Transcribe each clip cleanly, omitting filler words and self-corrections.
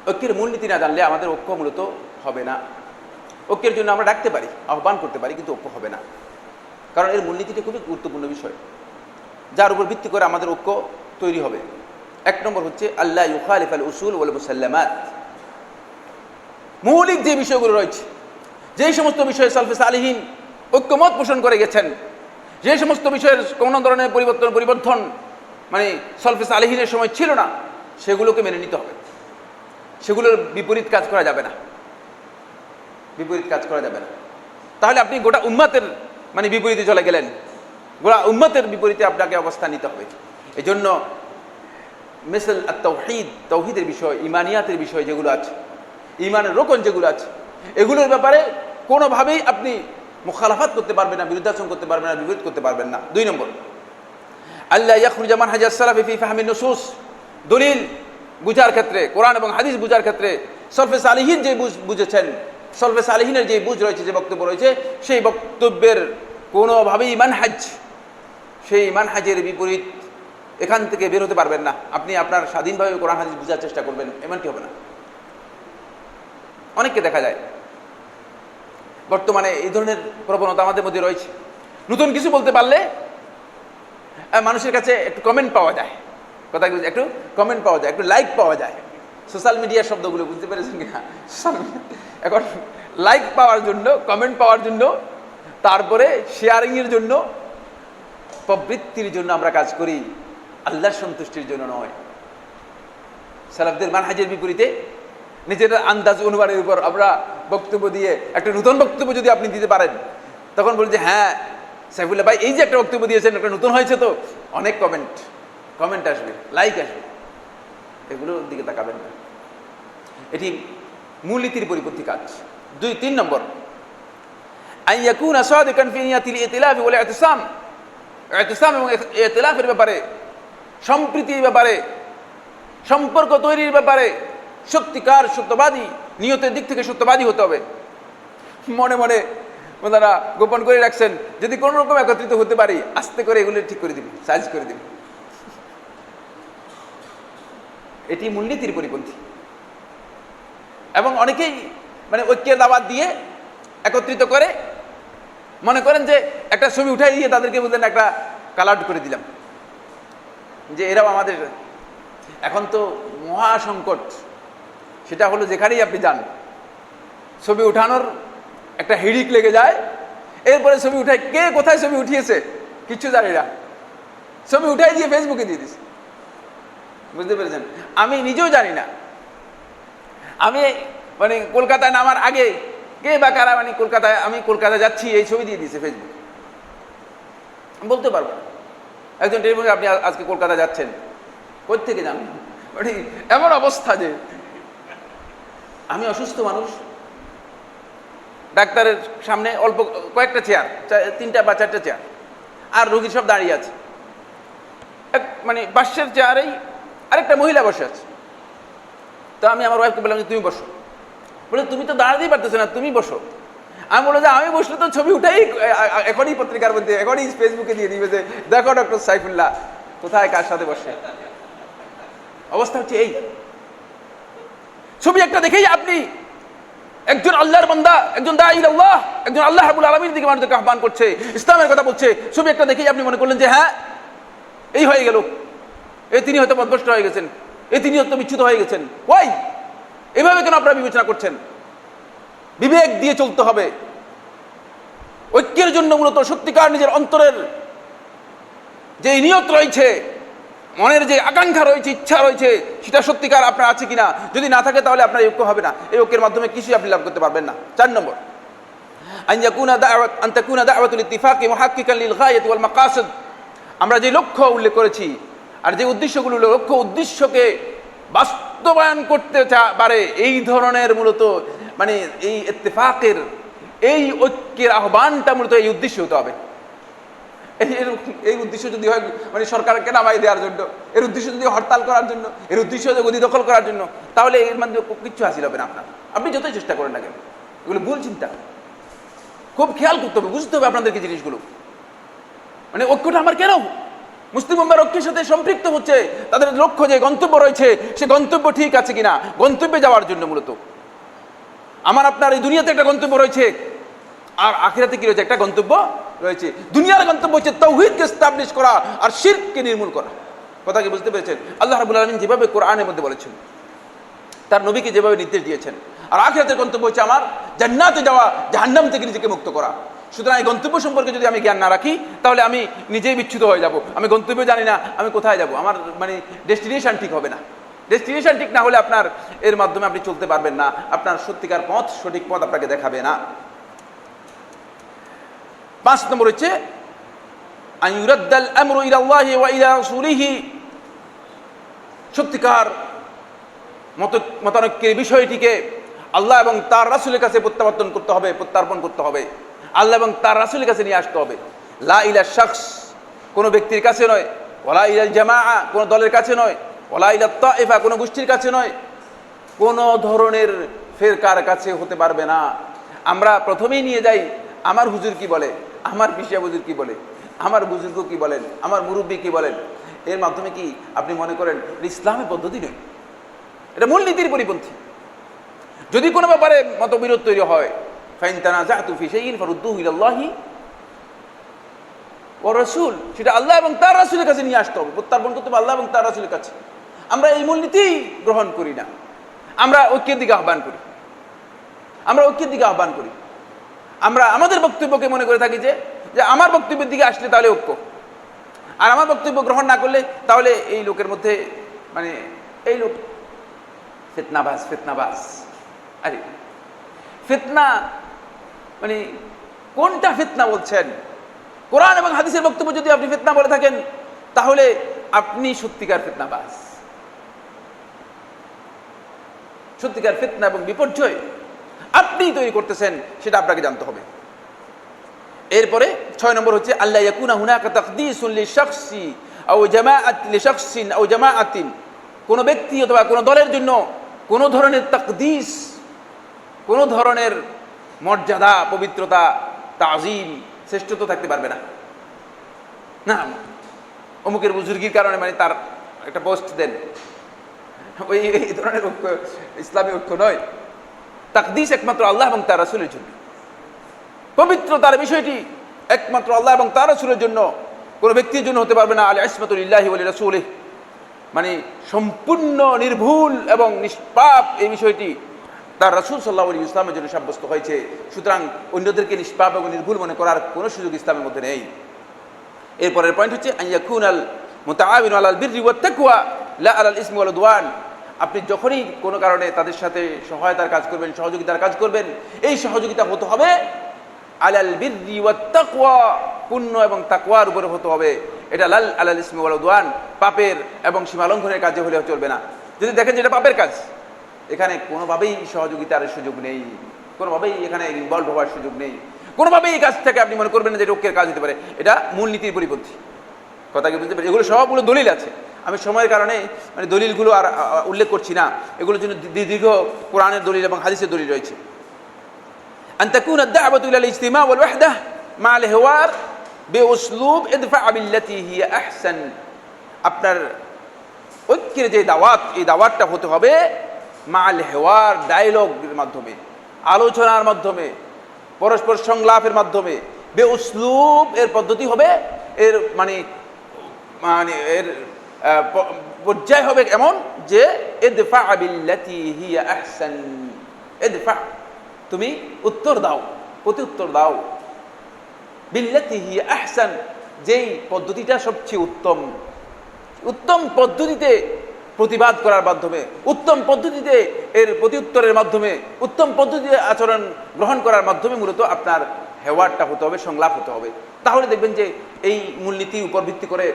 ঐক্যের মূলনীতি না জানলে আমাদের ঐক্য মূলত হবে না। ঐক্যের জন্য আমরা ডাকতে পারি, আহ্বান করতে পারি, কিন্তু ঐক্য হবে না, কারণ এর মূলনীতিটা খুবই গুরুত্বপূর্ণ বিষয়, যার উপর ভিত্তি করে আমাদের ঐক্য তৈরি হবে। এক নম্বর হচ্ছে আল্লাহ ইউখালিফ আল উসুল ওয়াল মুসাল্লামাত। মৌলিক যে বিষয়গুলো রয়েছে, যেই সমস্ত বিষয়ে সালফে সালিহিন ঐক্যমত পোষণ করে গেছেন, যে সমস্ত বিষয়ের কোনো ধরনের পরিবর্তন মানে সালফে সালিহিনের সময় ছিল না, সেগুলোকে মেনে নিতে হবে। সেগুলোর বিপরীত কাজ করা যাবে না, বিপরীত কাজ করা যাবে না। তাহলে আপনি গোটা উম্মতের মানে বিপরীতে চলে গেলেন, গোটা উম্মতের বিপরীতে আপনাকে অবস্থান নিতে হবে। এই জন্য মিসাল আত-তাওহীদ, তাওহীদের বিষয়, ইমানিয়াতের বিষয় যেগুলো আছে, ইমানের রোকন যেগুলো আছে, এগুলোর ব্যাপারে কোনোভাবেই আপনি মুখালাফাত করতে পারবেন না, বিরুদ্ধাচরণ করতে পারবেন না, বিপরীত করতে পারবেন না। 2 নম্বর, আল্লাহ ইয়াখরুজা মানহাজ আস-সালাফি ফি ফাহমিন নুসুস। দলিল বুঝার ক্ষেত্রে, কোরআন এবং হাদিস বুঝার ক্ষেত্রে সালফে সালিহিন যে বুঝেছেন, সালফে সালিহিনের যে বুঝ রয়েছে, যে বক্তব্য রয়েছে, সেই বক্তব্যের কোনোভাবেই মানহাজ, সেই মানহাজের বিপরীত এখান থেকে বের হতে পারবেন না। আপনি আপনার স্বাধীনভাবে কোরআন হাদিস বুঝার চেষ্টা করবেন, এমনটি হবে না। অনেককে দেখা যায় বর্তমানে এই ধরনের প্রবণতা আমাদের মধ্যে রয়েছে। নতুন কিছু বলতে পারলে মানুষের কাছে একটু কমেন্ট পাওয়া যায়, কথা একটু কমেন্ট পাওয়া যায়, একটু লাইক পাওয়া যায়। সোশ্যাল মিডিয়ার শব্দগুলো বুঝতে পেরেছেন কিনা? এখন লাইক পাওয়ার জন্য, কমেন্ট পাওয়ার জন্য, তারপরে শেয়ারিংয়ের জন্য, প্রবৃত্তির জন্য আমরা কাজ করি, আল্লাহর সন্তুষ্টির জন্য নয়। সালাফদের মানহাজের বিপরীতে নিজেদের আন্দাজ অনুমানের উপর আমরা বক্তব্য দিয়ে একটা নতুন বক্তব্য যদি আপনি দিতে পারেন, তখন বলি যে হ্যাঁ সাইফুল্লাহ ভাই এই যে একটা বক্তব্য দিয়েছেন, একটা নতুন হয়েছে, তো অনেক কমেন্ট আসবে, লাইক আসবে, এগুলোর দিকে তাকাবেন না। এটি মূলনীতির পরিপন্থী কাজ। 3 নম্বর, আন ইয়াকুনা সাদিকান ফি নিয়াতিল ইতিলাফ ওয়াল ইতিসাম। ইতিসাম এবং ইতিলাফের ব্যাপারে, সম্প্রীতির ব্যাপারে, সম্পর্ক তৈরির ব্যাপারে সত্যিকার সত্যবাদী, নিয়তের দিক থেকে সত্যবাদী হতে হবে। মনে মনে ওনারা গোপন করে রাখছেন, যদি কোনো রকম একত্রিত হতে পারি, আস্তে করে এগুলো ঠিক করে দিবি, সাইজ করে দিবি। এটি মূলনীতির পরিপন্থী। এবং অনেকেই মানে ঐক্যের দাওয়াত দিয়ে একত্রিত করে মনে করেন যে একটা ছবি উঠাই দিয়ে তাদেরকে বললেন একটা কালার করে দিলাম, যে এরাও আমাদের। এখন তো মহা সংকট, সেটা হলো যেখানেই আপনি যান ছবি উঠানোর একটা হিড়িক লেগে যায়। এরপরে ছবি উঠায়, কে কোথায় ছবি উঠিয়েছে কিচ্ছু জানি না, ছবি উঠাই দিয়ে ফেসবুকে দিয়ে দিচ্ছে। বুঝতে পেরেছেন? আমি নিজেও জানি না, আমি মানে কলকাতায় নামার আগে কে বা কারা মানে আমি কলকাতা যাচ্ছি এই ছবি দিয়ে দিয়েছে ফেসবুকে, বলতে পারবো না। একজন টেলিফোনে আপনি আজকে কলকাতা যাচ্ছেন, কোথা থেকে জানেন? মানে এমন অবস্থা যে আমি অসুস্থ মানুষ, ডাক্তারের সামনে অল্প কয়েকটা চেয়ার, 3টা বা 4টা চেয়ার, আর রোগী সব দাঁড়িয়ে আছে। মানে পাশের চেয়ারেই আরেকটা মহিলা বসে আছে। তো আমি আমার ওয়াইফকে বললাম যে তুমি বসো। বলে তুমি তো দাঁড়াতেই পারতেছো না, তুমি বসো। আমি বললো যে আমি বসলে তো ছবি উঠাই এখনই পত্রিকার মধ্যে, এখনই ফেসবুকে দিয়ে দিবে যে দেখো ডক্টর সাইফুল্লাহ কোথায় কার সাথে বসে। অবস্থা হচ্ছে এই, ছবি একটা দেখেই আপনি একজন আল্লাহর বান্দা, একজন দাঈ ইলাল্লাহ, একজন আল্লাহ রাব্বুল আলামিনের দিকে মানুষকে আহ্বান করছে, ইসলামের কথা বলছে, ছবি একটা দেখেই আপনি মনে করলেন যে হ্যাঁ এই হয়ে গেল, তিনি হয়তো পথভ্রষ্ট হয়ে গেছেন, তিনি হয়তো বিচ্যুত হয়ে গেছেন। ওই এভাবে কেন আপনারা বিবেচনা করছেন? বিবেক দিয়ে চলতে হবে। ঐক্যের জন্য মূলত সত্যিকার নিজের অন্তরের যে নিয়ত রয়েছে, মনের যে আকাঙ্ক্ষা রয়েছে, ইচ্ছা রয়েছে, সেটা সত্যিকার আপনার আছে কিনা। যদি না থাকে তাহলে আপনার ঐক্য হবে না, এই ঐক্যের মাধ্যমে কিছুই আপনি লাভ করতে পারবেন না। 4 নম্বর, আন তাকুনা দাওয়াতুল ইত্তিফাকি মুহাক্কিকান লিল গায়াতি ওয়াল মাকাসিদ। আমরা যে লক্ষ্য উল্লেখ করেছি আর যে উদ্দেশ্যগুলো, লক্ষ্য উদ্দেশ্যকে বাস্তবায়ন করতে পারে এই ধরনের মূলত মানে এই ইত্তেফাকের, এই ঐক্যের আহ্বানটা মূলত এই উদ্দেশ্য হতে হবে। এই উদ্দেশ্য যদি হয় মানে সরকারকে নামাই দেওয়ার জন্য, এর উদ্দেশ্য যদি হরতাল করার জন্য, এর উদ্দেশ্য গদি দখল করার জন্য, তাহলে এর মধ্যে কিচ্ছু হাসিল হবে না। আপনি যতই চেষ্টা করেন না কেন, এগুলো ভুল চিন্তা। খুব খেয়াল করতে হবে, বুঝতে হবে আপনাদেরকে জিনিসগুলো। মানে ঐক্যটা আমার কেন মুসলিম উম্মাহর ঐক্যের সাথে সম্পৃক্ত হচ্ছে, তাদের লক্ষ্য যে গন্তব্য রয়েছে সে গন্তব্য ঠিক আছে কিনা, গন্তব্যে যাওয়ার জন্য মূলত। আমার আপনার এই দুনিয়াতে একটা গন্তব্য রয়েছে, আর আখিরাতে কি রয়েছে, একটা গন্তব্য রয়েছে। দুনিয়ার গন্তব্য হচ্ছে তাওহীদকে এস্টাবলিশ করা আর শিরককে নির্মূল করা। কথা কি বুঝতে পেরেছেন? আল্লাহ রাব্বুল আলামিন যেভাবে কোরআনের মধ্যে বলেছেন, তার নবীকে যেভাবে নির্দেশ দিয়েছেন, আর আখিরাতের গন্তব্য হচ্ছে আমার জান্নাতে যাওয়া, জাহান্নাম থেকে নিজেকে মুক্ত করা। সুতরাং এই গন্তব্য সম্পর্কে যদি আমি জ্ঞান না রাখি তাহলে আমি নিজেই বিচ্যুত হয়ে যাব। আমি গন্তব্য জানি না আমি কোথায় যাব, আমার মানে ডেস্টিনেশন ঠিক হবে না। ডেস্টিনেশন ঠিক না হলে আপনার এর মাধ্যমে আপনি চলতে পারবেন না, আপনার সত্যিকার পথ, সঠিক পথ আপনাকে দেখাবে না। 5 নম্বর হচ্ছে আইয়ুরাদ্দাল আমরু ইলাল্লাহি ওয়া ইলা রাসূলিহি, সত্যিকার মতানৈক্যের বিষয়টিকে আল্লাহ এবং তার রাসূলের কাছে প্রত্যাবর্তন করতে হবে, প্রত্যার্পণ করতে হবে, আল্লাহ এবং তার রাসূলের কাছে নিয়ে আসতে হবে। লা ইলা শাখস, কোনো ব্যক্তির কাছে নয়, ওয়ালা ইলাল জামাআ, কোনো দলের কাছে নয়, ওয়ালা ইলা তাইফা, কোনো গোষ্ঠীর কাছে নয়, কোনো ধরনের ফেরকার কাছে হতে পারবে না। আমরা প্রথমেই নিয়ে যাই আমার হুজুর কি বলে, আমার পিসা হুজুর কি বলে, আমার বুজুর্গ কি বলেন, আমার মুরব্বী কি বলেন। এর মাধ্যমে কি আপনি মনে করেন ইসলামের পদ্ধতি নয়, এটা মূলনীতির পরিপন্থী। যদি কোনো ব্যাপারে মতবিরোধ তৈরি হয়, ফাইন তানাযাতু ফি শাইইন ফারুদ্দুহু ইলাল্লাহি ওয়া রাসূল, সেটা আল্লাহ এবং তার রাসূলের কাছে নিয়ে আসতে হবে, প্রত্যার্পণ করতে হবে আল্লাহ এবং তার রাসূলের কাছে। আমরা এই মূলনীতি গ্রহণ করি না, আমরা ঐক্যের দিকে আহ্বান করি, আমরা ঐক্যের দিকে আহ্বান করি। আমরা আমাদের বক্তব্যকে মনে করে থাকি যে আমার বক্তব্যের দিকে আসলে তাহলে ঐক্য, আর আমার বক্তব্য গ্রহণ না করলে তাহলে এই লোকের মধ্যে মানে এই লোক ফিতনাবাজ। ফিতনাবাজ, আরে ফিতনা মানে কোনটা ফিতনা বলছেন? কোরআন এবং হাদিসের বক্তব্য যদি আপনি ফিতনা বলে থাকেন তাহলে আপনি সত্যিকার ফিতনাবাজ। সত্যিকার ফিতনা এবং বিপর্যয় আপনি তৈরি করতেছেন, সেটা আপনাকে জানতে হবে। এরপরে 6 নম্বর হচ্ছে আল্লা ইয়াকুনা হুনাকা তাকদীসুন লিশাখসি আও জামাআত লিশাখসিন আও জামাআতিন, কোন ব্যক্তি অথবা কোন দলের জন্য কোন ধরনের তাকদীস, কোন ধরনের মর্যাদা, পবিত্রতা, তাজিম, শ্রেষ্ঠত্ব থাকতে পারবে না। না, অমুকের বুজুর্গির কারণে মানে তার একটা পোস্ট দেন, ওই এই ধরনের ঐক্য ইসলামী ঐক্য নয়। তাকদীস একমাত্র আল্লাহ এবং তার রাসূলের জন্য, পবিত্রতার বিষয়টি একমাত্র আল্লাহ এবং তার রাসূলের জন্য, কোনো ব্যক্তির জন্য হতে পারবে না। আল ইসমাতু লিল্লাহি ওয়া লিরাসূলিহি, মানে সম্পূর্ণ নির্ভুল এবং নিষ্পাপ এই বিষয়টি তার রাসূল সাল্লাল্লাহু আলাইহি ওয়াসাল্লামের জন্য সাব্যস্ত হয়েছে। সুতরাং অন্যদেরকে নিষ্পাপ এবং নির্ভুল মনে করার কোনো সুযোগ ইসলামের মধ্যে নেই। এরপরের পয়েন্ট হচ্ছে আইয়াকুনাল মুতাআবিনু আলাল বিররি ওয়াত তাকওয়া লা আলাল ইসমি ওয়াল উদওয়ান, আপনি যখনই কোনো কারণে তাদের সাথে সহায়তার কাজ করবেন, সহযোগিতার কাজ করবেন, এই সহযোগিতা হতে হবে আলাল বিররি ওয়াত তাকওয়া, পুণ্য এবং তাকওয়ার উপরে হতে হবে। এটা লাল আলাল ইসমি ওয়াল উদওয়ান, পাপের এবং সীমালঙ্ঘনের কাজে হলে চলবে না। যদি দেখেন যে এটা পাপের কাজ, এখানে কোনোভাবেই সহযোগিতার সুযোগ নেই, কোনোভাবেই এখানে ইনভলভ হওয়ার সুযোগ নেই, কোনোভাবেই এই কাজ থেকে আপনি মনে করবেন না যে ঐক্যের কাজ হতে পারে। এটা মূলনীতির পরিপন্থী। কথা কি বুঝতে পারি? এগুলো সবগুলো দলিল আছে, আমি সময়ের কারণে মানে দলিলগুলো আর উল্লেখ করছি না, এগুলোর জন্য দীর্ঘ কোরআনের দলিল এবং হাদিসের দলিল রয়েছে। আন তাকুনা আদ-দা'ওয়াতু ইলাল ইজতিমা ওয়াল ওয়াহদা মা'আল হিওয়ার বিউসলুব ইদফা' বিল্লাতী হিয়া আহসান, আপনার ঐক্যের যে দাওয়াত, এই দাওয়াতটা হতে হবে মা'আল হিওয়ার, ডায়লগের মাধ্যমে, আলোচনার মাধ্যমে, পরস্পর সংলাপের মাধ্যমে। বিউসলুব এর পদ্ধতি হবে, এর মানে এর পর্যায় হবে এমন যে ইদফা' বিল্লাতী হিয়া আহসান, ইদফা' তুমি উত্তর দাও, প্রতি উত্তর দাও, বিল্লাতী হিয়া আহসান, যেই পদ্ধতিটা সবচেয়ে উত্তম, উত্তম পদ্ধতিতে প্রতিবাদ করার মাধ্যমে, উত্তম পদ্ধতিতে এর প্রতি উত্তরের মাধ্যমে, উত্তম পদ্ধতিতে আচরণ গ্রহণ করার মাধ্যমে মূলত আপনার হেওয়ারটা হতে হবে, সংলাপ হতে হবে। তাহলে দেখবেন যে এই মূলনীতির উপর ভিত্তি করে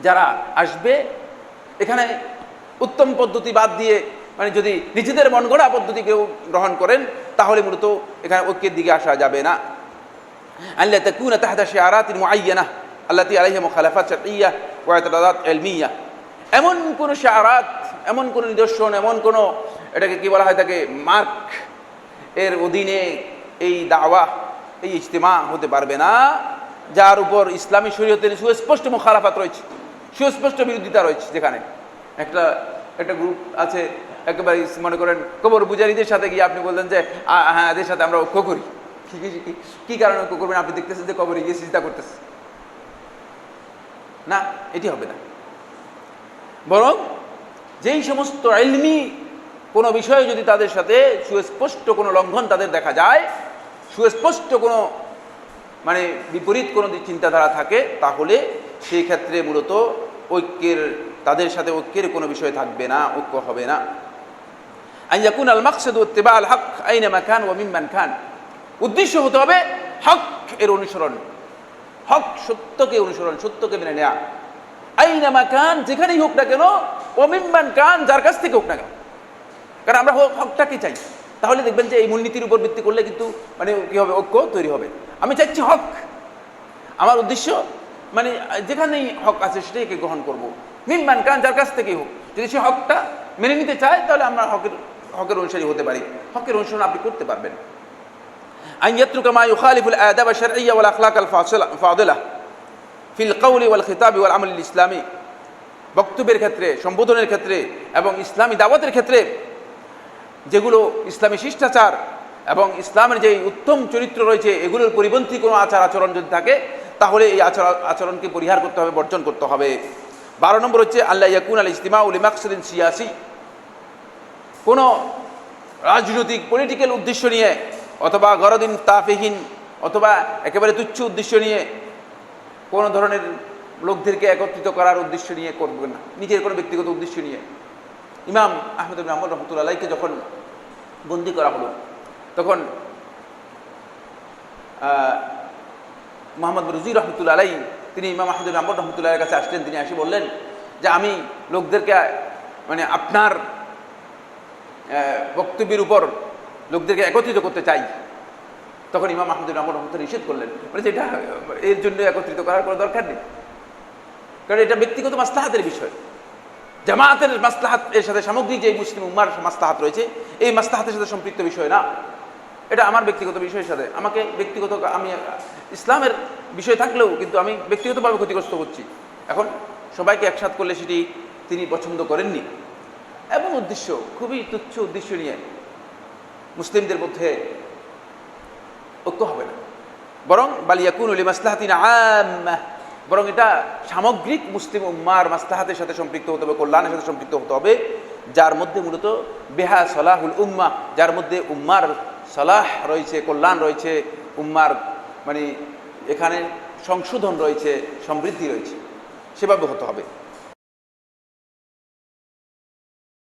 যারা আসবে এখানে উত্তম পদ্ধতি বাদ দিয়ে মানে যদি নিজেদের মন গড়া পদ্ধতি কেউ গ্রহণ করেন তাহলে মূলত এখানে ঐক্যের দিকে আসা যাবে না। আল্লা তাকুনা তাহতা শিআরাতিন মুআয়্যানাহ আল্লাতী আলাইহা মুখালাফাত শারঈয়্যা ওয়া ইতিরাদাত ইলমিয়্যা, এমন কোন শিআরাত, এমন কোন নিদর্শন, এমন কোন এটাকে কি বলা হয় থাকে মার্ক, এর অধীনে এই দাওয়া, এই ইজতিমা হতে পারবে না যার উপর ইসলামী শরীয়তের সুস্পষ্ট মুখালাফাত রয়েছে, সুস্পষ্ট বিরোধিতা রয়েছে। যেখানে একটা একটা গ্রুপ আছে একেবারে মনে করেন কবর পূজারীদের সাথে গিয়ে আপনি বললেন যে হ্যাঁ এদের সাথে আমরা ঐক্য করি, কি কারণে ঐক্য করবেন? আপনি দেখতেছেন যে কবরে গিয়ে সিজদা করতেছে, না, এটি হবে না। বরং যেই সমস্ত ইলমি কোনো বিষয়ে যদি তাদের সাথে সুস্পষ্ট কোনো লঙ্ঘন তাদের দেখা যায়, সুস্পষ্ট কোনো মানে বিপরীত কোনো চিন্তাধারা থাকে, তাহলে সেই ক্ষেত্রে মূলত তাদের সাথে ঐক্যের কোনো বিষয় থাকবে না, ঐক্য হবে না। আন ইয়াকুন আল মাকসাদু ইত্তিবা আল হক আইনামা কান ওয়া মিম্মান কান, উদ্দেশ্য হতে হবে হক এর অনুসরণ, হক সত্যকে অনুসরণ, সত্যকে মেনে নেয়া। আইনামা কান, যেখানেই হোক না কেন, ওয়া মিম্মান কান, যার কাছ থেকে হোক না কেন। কারণ আমরা হকটাকে চাই। তাহলে দেখবেন যে এই মূলনীতির উপর ভিত্তি করলে কিন্তু মানে কি হবে, ঐক্য তৈরি হবে। আমি চাচ্ছি হক, আমার উদ্দেশ্য মানে যেখানেই হক আছে সেটাকে গ্রহণ করব। মিম্মান কান, যার কাছ থেকেই হোক, যদি সে হকটা মেনে নিতে চায় তাহলে আমরা হকের অনুসারী হতে পারি, হকের অনুসরণ আপনি করতে পারবেন। আন ইয়াতরুকা মা ইউখালিফুল আদাব আশ-শার'ইয়্যা ওয়াল আখলাক আল-ফাদিলা ফিল কওলি ওয়াল খিতাব ওয়াল আমল ইসলামী, বক্তব্যের ক্ষেত্রে, সম্বোধনের ক্ষেত্রে এবং ইসলামী দাওয়াতের ক্ষেত্রে যেগুলো ইসলামী শিষ্টাচার এবং ইসলামের যে উত্তম চরিত্র রয়েছে, এগুলোর পরিপন্থী কোনো আচার আচরণ যদি থাকে তাহলে এই আচরণকে পরিহার করতে হবে, বর্জন করতে হবে। 12 নম্বর হচ্ছে আল্লা ইয়াকুন আল ইজতিমাউ লিমাকসাদিন সিয়াসি, কোনো রাজনৈতিক পলিটিক্যাল উদ্দেশ্য নিয়ে অথবা গরদিন তাফিহীন অথবা একেবারে তুচ্ছ উদ্দেশ্য নিয়ে কোনো ধরনের লোকদেরকে একত্রিত করার উদ্দেশ্য নিয়ে করবে না, নিজের কোনো ব্যক্তিগত উদ্দেশ্য নিয়ে। ইমাম আহমদ ইবনে হাম্বল রাহমাতুল্লাহ আলাইহিকে যখন বন্দী করা হলো, তখন মুহাম্মদ রুজি রহমতুল্লাহ আলাইহি তিনি ইমাম আহমদ ইবনে হাম্বল রহমতুল্লাহের কাছে আসলেন। তিনি এসে বললেন যে আমি লোকদেরকে মানে আপনার বক্তব্যের উপর লোকদেরকে একত্রিত করতে চাই। তখন ইমাম আহমদ ইবনে হাম্বল রহমতুল্লাহ নিষেধ করলেন, মানে যেটা এর জন্য একত্রিত করার কোনো দরকার নেই, কারণ এটা ব্যক্তিগত মাসলাহাতের বিষয়। জামায়াতের মাসলাহাত এর সাথে সামগ্রিক যে মুসলিম উম্মার মাসলাহাত রয়েছে, এই মাসলাহাতের সাথে সম্পৃক্ত বিষয় না, এটা আমার ব্যক্তিগত বিষয়ের সাথে। আমাকে ব্যক্তিগত, আমি ইসলামের বিষয় থাকলেও কিন্তু আমি ব্যক্তিগতভাবে ক্ষতিগ্রস্ত হচ্ছি। এখন সবাইকে একসাথ করলে সেটি তিনি পছন্দ করেননি এবং উদ্দেশ্য খুবই তুচ্ছ উদ্দেশ্য নিয়ে মুসলিমদের মধ্যে ঐক্য হবে না, বরং বালিয়াকুনু লিমাসলাহাতিন আম্মাহ, বরং এটা সামগ্রিক মুসলিম উম্মার মাসলাহাতের সাথে সম্পৃক্ত হতে হবে, কল্যাণের সাথে সম্পৃক্ত হতে হবে, যার মধ্যে মূলত বেহা সালাহুল উম্মা, যার মধ্যে উম্মার সালাহ রয়েছে, কল্যাণ রয়েছে, উম্মার মানে এখানে সংশোধন রয়েছে, সমৃদ্ধি রয়েছে, সেভাবে হতে হবে।